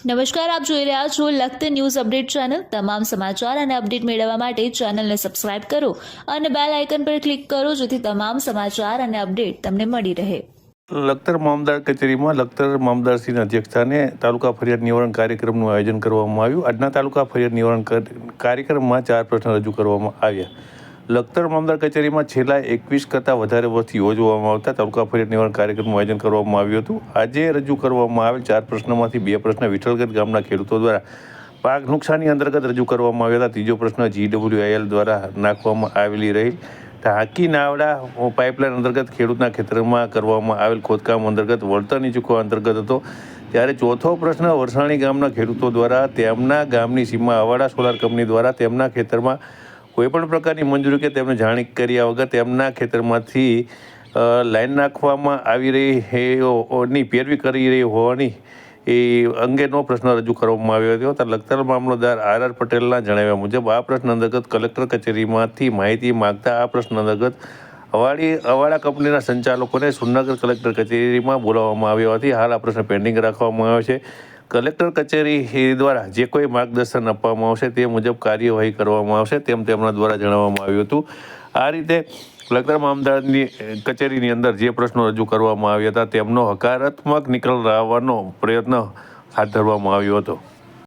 નમસ્કાર, આપ જોઈ રહ્યા છો લખત ન્યૂઝ અપડેટ ચેનલ। તમામ સમાચાર અને અપડેટ મેળવવા માટે ચેનલને સબસ્ક્રાઇબ કરો અને બેલ આઇકન પર ક્લિક કરો જેથી તમામ સમાચાર અને અપડેટ તમને મળી રહે। લખતર મામલતદાર કચેરીમાં લખતર મામલતદારશ્રીના અધ્યક્ષસ્થાને તાલુકા ફરિયાદ નિવારણ કાર્યક્રમનું આયોજન કરવામાં આવ્યું। આજના તાલુકા ફરિયાદ નિવારણ કાર્યક્રમમાં 4 પ્રશ્ન રજૂ કરવામાં આવ્યા। લખતર મામલતદાર કચેરીમાં છેલ્લા 21 કરતાં વધારે વર્ષથી યોજવામાં આવતા તાલુકા ફરિયાદ નિવારણ કાર્યક્રમનું આયોજન કરવામાં આવ્યું હતું। આજે રજૂ કરવામાં આવેલ 4 પ્રશ્નોમાંથી 2 પ્રશ્ન વિઠ્ઠલગઢ ગામના ખેડૂતો દ્વારા પાક નુકસાની અંતર્ગત રજૂ કરવામાં આવ્યા હતા। ત્રીજો પ્રશ્ન GWIL દ્વારા નાખવામાં આવેલી રહેલ ટાંકી નાવડા પાઇપલાઇન અંતર્ગત ખેડૂતના ખેતરમાં કરવામાં આવેલ ખોદકામ અંતર્ગત વળતરની ચૂકવવા અંતર્ગત હતો। ત્યારે ચોથો પ્રશ્ન વરસાણી ગામના ખેડૂતો દ્વારા તેમના ગામની સીમા અવાડા સોલાર કંપની દ્વારા તેમના ખેતરમાં કોઈપણ પ્રકારની મંજૂરી કે તેમને જાણ કર્યા વગર તેમના ખેતરમાંથી લાઈન નાખવામાં આવી રહી પેરવી કરી રહી હોવાની એ અંગેનો પ્રશ્ન રજૂ કરવામાં આવ્યો હતો। ત્યારે લખતર મામલતદાર RR પટેલના જણાવ્યા મુજબ આ પ્રશ્ન અંતર્ગત કલેક્ટર કચેરીમાંથી માહિતી માંગતા આ પ્રશ્ન અંતર્ગત અવાડા કંપનીના સંચાલકોને સુરનગર કલેક્ટર કચેરીમાં બોલાવવામાં આવ્યો હતી। હાલ આ પ્રશ્ન પેન્ડિંગ રાખવામાં આવ્યો છે। કલેક્ટર કચેરી દ્વારા જે કોઈ માર્ગદર્શન આપવામાં આવશે તે મુજબ કાર્યવાહી કરવામાં આવશે તેમ તેમના દ્વારા જણાવવામાં આવ્યું હતું। આ રીતે લખતર મામલતદારની કચેરીની અંદર જે પ્રશ્નો રજૂ કરવામાં આવ્યા હતા તેમનો હકારાત્મક નિકાલ લાવવાનો પ્રયત્ન હાથ ધરવામાં આવ્યો હતો।